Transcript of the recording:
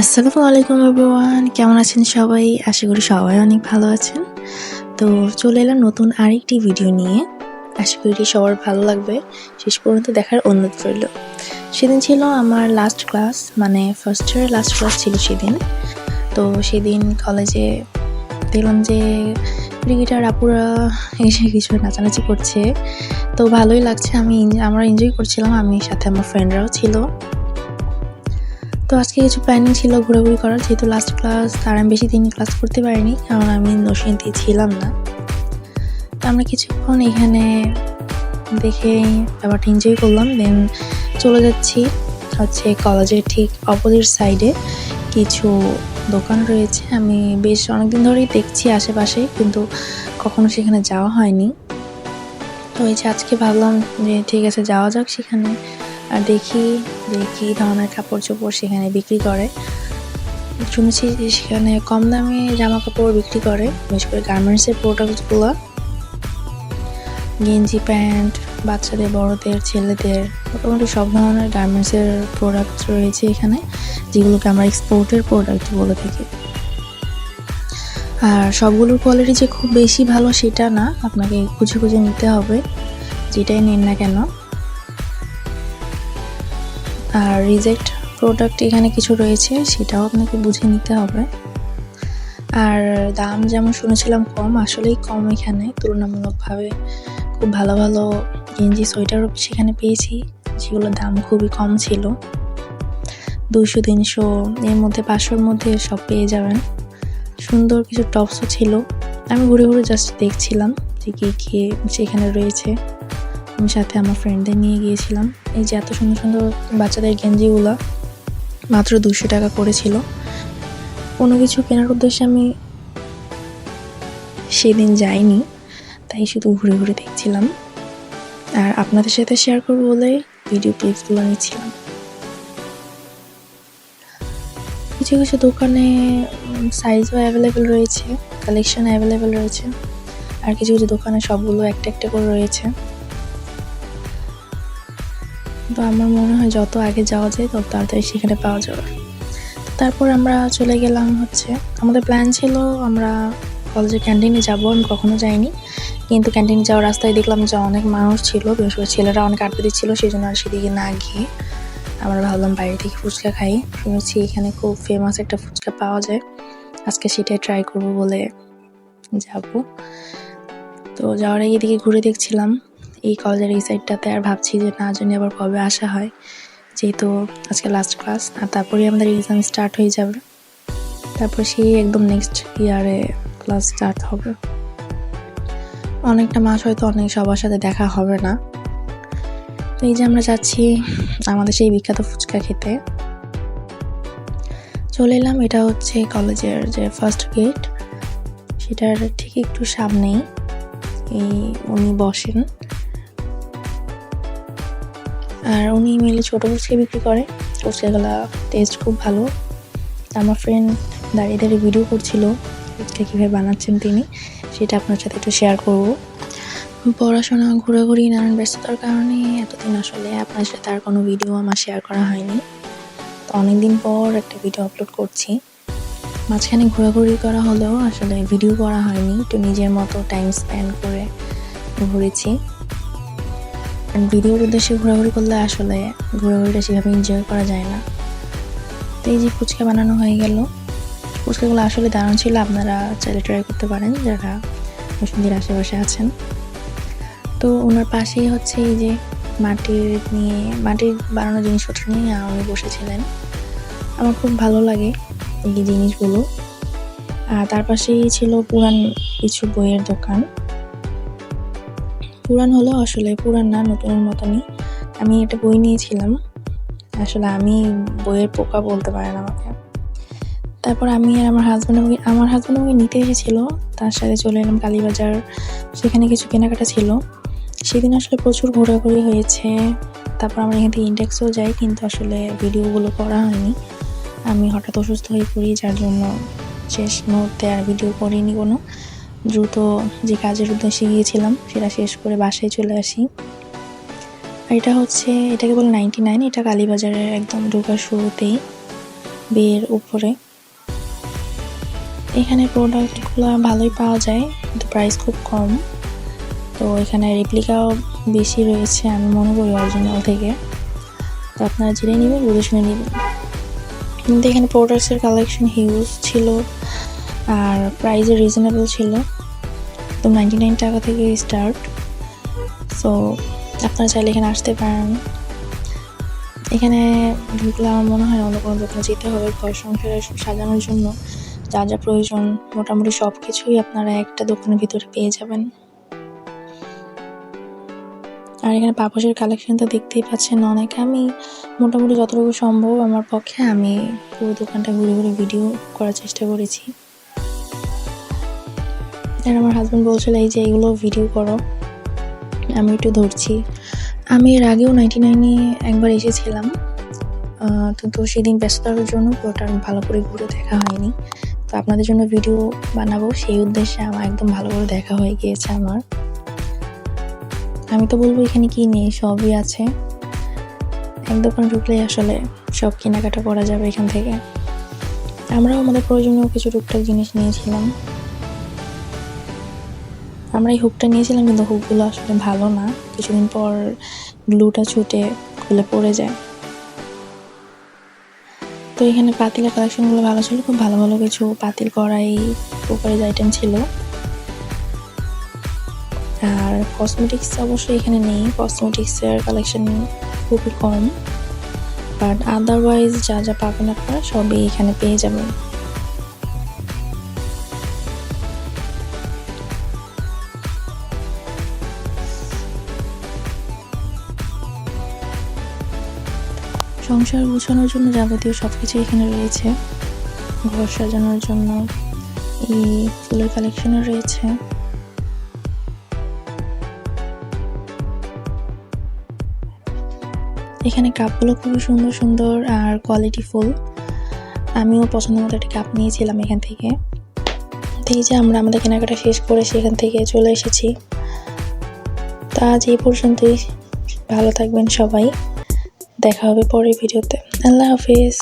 আসসালামু আলাইকুম এভরিওয়ান, কেমন আছেন সবাই? আশা করি সবাই অনেক ভালো আছেন। তো চলে এলাম নতুন আরেকটি ভিডিও নিয়ে। আশা করি সবার ভালো লাগবে। শেষ পর্যন্ত দেখার অনুরোধ রইল। সেদিন ছিল আমার লাস্ট ক্লাস, মানে ফার্স্ট ইয়ারের লাস্ট ক্লাস ছিল সেদিন। তো সেদিন কলেজে দেখলাম যে ক্রিকেটার আপুরা এসে কিছু নাচানাচি করছে। তো ভালোই লাগছে, আমরা এনজয় করছিলাম, আমি সাথে আমার ফ্রেন্ডরাও ছিল। তো আজকে কিছু প্ল্যানিং ছিল ঘোরাঘুরি করার, যেহেতু লাস্ট ক্লাস আর আমি বেশি দিন ক্লাস করতে পারিনি, কারণ আমি নরসিংদীতে ছিলাম না। তো আমরা কিছুক্ষণ এখানে দেখে ব্যাপারটা এনজয় করলাম, দেন চলে যাচ্ছি হচ্ছে কলেজের ঠিক অপোজিট সাইডে কিছু দোকান রয়েছে। আমি বেশ অনেকদিন ধরেই দেখছি আশেপাশে, কিন্তু কখনো সেখানে যাওয়া হয়নি। তো এই যে আজকে ভাবলাম যে ঠিক আছে যাওয়া যাক সেখানে, আর দেখি কী ধরনের কাপড় চোপড় সেখানে বিক্রি করে। শুনেছি যে সেখানে কম দামে জামা কাপড় বিক্রি করে, বিশেষ করে গার্মেন্টসের প্রোডাক্টসগুলো, গেঞ্জি প্যান্ট, বাচ্চাদের, বড়দের, ছেলেদের, মোটামুটি সব ধরনের গার্মেন্টসের প্রোডাক্ট রয়েছে এখানে, যেগুলোকে আমরা এক্সপোর্টের প্রোডাক্ট বলে থাকি। আর সবগুলোর কোয়ালিটি যে খুব বেশি ভালো সেটা না, আপনাকে খুঁজে খুঁজে নিতে হবে যেটাই নিন না কেন। আর রিজেক্ট প্রোডাক্ট এখানে কিছু রয়েছে, সেটাও আপনাকে বুঝে নিতে হবে। আর দাম যেমন শুনেছিলাম কম, আসলেই কম এখানে তুলনামূলকভাবে। খুব ভালো ভালো গেঞ্জি, সোয়েটারও সেখানে পেয়েছি, যেগুলোর দাম খুবই কম ছিল, 200-300 এর মধ্যে, 500-র মধ্যে সব পেয়ে যাবেন। সুন্দর কিছু টপসও ছিল। আমি ঘুরে ঘুরে জাস্ট দেখছিলাম যে কী সেখানে রয়েছে। আমি সাথে আমার ফ্রেন্ডদের নিয়ে গিয়েছিলাম। এই যে এত সুন্দর সুন্দর বাচ্চাদের গেঞ্জিগুলো মাত্র 200 টাকা করেছিল। কোনো কিছু কেনার উদ্দেশ্যে আমি সেদিন যাইনি, তাই শুধু ঘুরে ঘুরে দেখছিলাম আর আপনাদের সাথে শেয়ার করবো বলে ভিডিও ক্লিপসগুলো নিচ্ছিলাম। কিছু কিছু দোকানে সাইজও অ্যাভেলেবেল রয়েছে, কালেকশন অ্যাভেলেবেল রয়েছে, আর কিছু কিছু দোকানে সবগুলো একটা একটা করে রয়েছে। তো আমার মনে হয় যত আগে যাওয়া যায় তত তাড়াতাড়ি সেখানে পাওয়া যাবে। তারপর আমরা চলে গেলাম হচ্ছে, আমাদের প্ল্যান ছিল আমরা কলেজের ক্যান্টিনে যাবো। আমি কখনো যাইনি, কিন্তু ক্যান্টিনে যাওয়ার রাস্তায় দেখলাম যে অনেক মানুষ ছিল, বিশেষ করে ছেলেরা অনেক আড্ডা দিচ্ছিল, সেই জন্য আর সেদিকে না গিয়ে আমরা ভাবলাম বাইরে থেকে ফুচকা খাই। শুনেছি এখানে খুব ফেমাস একটা ফুচকা পাওয়া যায়, আজকে সেটাই ট্রাই করবো বলে যাব। তো যাওয়ার আগে এদিকে ঘুরে দেখছিলাম এই কলেজের এই সাইডটাতে, আর ভাবছি যে না জানি আবার কবে আসা হয়, যেহেতু আজকে লাস্ট ক্লাস, আর তারপরে আমাদের এক্সাম স্টার্ট হয়ে যাবে। তারপর সেই একদম নেক্সট ইয়ারে ক্লাস স্টার্ট হবে। অনেকটা মাস হয়তো অনেক সবার সাথে দেখা হবে না। তো এই যে আমরা যাচ্ছি আমাদের সেই বিখ্যাত ফুচকা খেতে। চলে এলাম, এটা হচ্ছে কলেজের যে ফার্স্ট গেট, সেটার ঠিক একটু সামনেই উনি বসেন, আর উনি মিলে ছোটো ফুচকা বিক্রি করে। ফুচকাগুলো টেস্ট খুব ভালো। আমার ফ্রেন্ড দাঁড়িয়ে দাঁড়িয়ে ভিডিও করছিল ফুচকা কীভাবে বানাচ্ছেন তিনি, সেটা আপনার সাথে একটু শেয়ার করবো। পড়াশোনা, ঘোরাঘুরি, নানান ব্যস্ততার কারণে এতদিন আসলে আপনার সাথে আর কোনো ভিডিও আমার শেয়ার করা হয়নি। তো অনেকদিন পর একটা ভিডিও আপলোড করছি। মাঝখানে ঘোরাঘুরি করা হলেও আসলে ভিডিও করা হয়নি, একটু নিজের মতো টাইম স্পেন্ড করে ঘুরেছি। ভিডিওর উদ্দেশ্যে ঘোরাঘুরি করলে আসলে ঘোরাঘুরিটা সেভাবে এনজয় করা যায় না। তো এই যে ফুচকা বানানো হয়ে গেল, ফুচকাগুলো আসলে দারুণ ছিল, আপনারা চাইলে ট্রাই করতে পারেন যারা নরসিংদীর আশেপাশে আছেন। তো ওনার পাশেই হচ্ছে এই যে মাটির বানানো জিনিসপত্র নিয়ে উনি বসেছিলেন। আমার খুব ভালো লাগে এই জিনিসগুলো। আর তার পাশেই ছিল পুরান কিছু বইয়ের দোকান। পুরান হলেও আসলে পুরান না, নতুনের মতনই। আমি একটা বই নিয়েছিলাম, আসলে আমি বইয়ের পোকা বলতে পারেন আমাকে। তারপর আমি আর আমার হাজব্যান্ড আমাকে নিতে এসেছিলো, তার সাথে চলে এলাম কালীবাজার, সেখানে কিছু কেনাকাটা ছিল। সেদিন আসলে প্রচুর ঘোরাঘুরি হয়েছে। তারপর আমরা এখান থেকে ইন্ডেক্সও যাই, কিন্তু আসলে ভিডিওগুলো করা হয়নি। আমি হঠাৎ অসুস্থ হয়ে পড়ি, যার জন্য শেষ মুহূর্তে আর ভিডিও করিনি কোনো। দ্রুত যে কাজের উদ্দেশ্যে গিয়েছিলাম সেটা শেষ করে বাসায় চলে আসি। আর এটাকে বলে 99, এটা কালীবাজারের একদম ঢোকার শুরুতেই। বিয়ের উপরে। এখানে প্রোডাক্টগুলো ভালোই পাওয়া যায়, কিন্তু প্রাইস খুব কম। তো এখানে রেপ্লিকাও বেশি রয়েছে আমি মনে করি অরিজিনাল থেকে। তো আপনারা জেনে নেবেন, বুঝে শুনে নেবেন। কিন্তু এখানে প্রোডাক্টসের কালেকশন হিউজ ছিল আর প্রাইসও রিজনেবল ছিল। তো 99 টাকা থেকে স্টার্ট। সো আপনারা চাইলে এখানে আসতে পারেন। এখানে ঢুকলে আমার মনে হয় অন্য কোনো দোকানে যেতে হবে। ঘর সংসারে সাজানোর জন্য যা যা প্রয়োজন মোটামুটি সব কিছুই আপনারা একটা দোকানের ভিতরে পেয়ে যাবেন। আর এখানে পাপোশের কালেকশন তো দেখতেই পাচ্ছেন অনেক। আমি মোটামুটি যতটুকু সম্ভব আমার পক্ষে আমি পুরো দোকানটা ঘুরে ঘুরে ভিডিও করার চেষ্টা করেছি। আর আমার হাজব্যান্ড বলছিল এই যে এগুলো ভিডিও করো, আমি একটু ধরছি। আমি এর আগেও 99-এ একবার এসেছিলাম, কিন্তু সেদিন ব্যস্ততার জন্য পুরোটা ভালো করে ঘুরে দেখা হয়নি। তো আপনাদের জন্য ভিডিও বানাবো সেই উদ্দেশ্যে আমার একদম ভালো করে দেখা হয়ে গিয়েছে আমার। আমি তো বলবো এখানে কি নেই, সবই আছে। এক দোকান ঢুকলে আসলে সব কেনাকাটা করা যাবে এখান থেকে। আমরাও আমাদের প্রয়োজনীয় কিছু টুকটাক জিনিস নিয়েছিলাম। আমরা এই হুকটা নিয়েছিলাম, কিন্তু হুকগুলো আসলে ভালো না, কিছুদিন পর গ্লুটা ছুটে খুলে পড়ে যায়। তো এখানে পাতিলের কালেকশনগুলো ভালো ছিল, খুব ভালো ভালো কিছু পাতিল, কড়াই, কুকারের আইটেম ছিল। আর কসমেটিক্স অবশ্যই এখানে নেই, কসমেটিক্সের কালেকশন খুবই কম, বাট আদারওয়াইজ যা যা পাবেন আপনারা সবই এখানে পেয়ে যাবেন। সংসার গোছানোর জন্য যাবতীয় সবকিছু এখানে রয়েছে। ঘর সাজানোর জন্য এই ফুলের কালেকশনও রয়েছে। এখানে কাপগুলো খুবই সুন্দর সুন্দর আর কোয়ালিটি ফুল। আমিও পছন্দ মতো একটা কাপ নিয়েছিলাম এখান থেকে। এই যে আমরা আমাদের কেনাকাটা শেষ করে সেখান থেকে চলে এসেছি। তো আজ এই পর্যন্তই। ভালো থাকবেন সবাই, দেখা হবে পরের ভিডিওতে। আল্লাহ হাফিজ।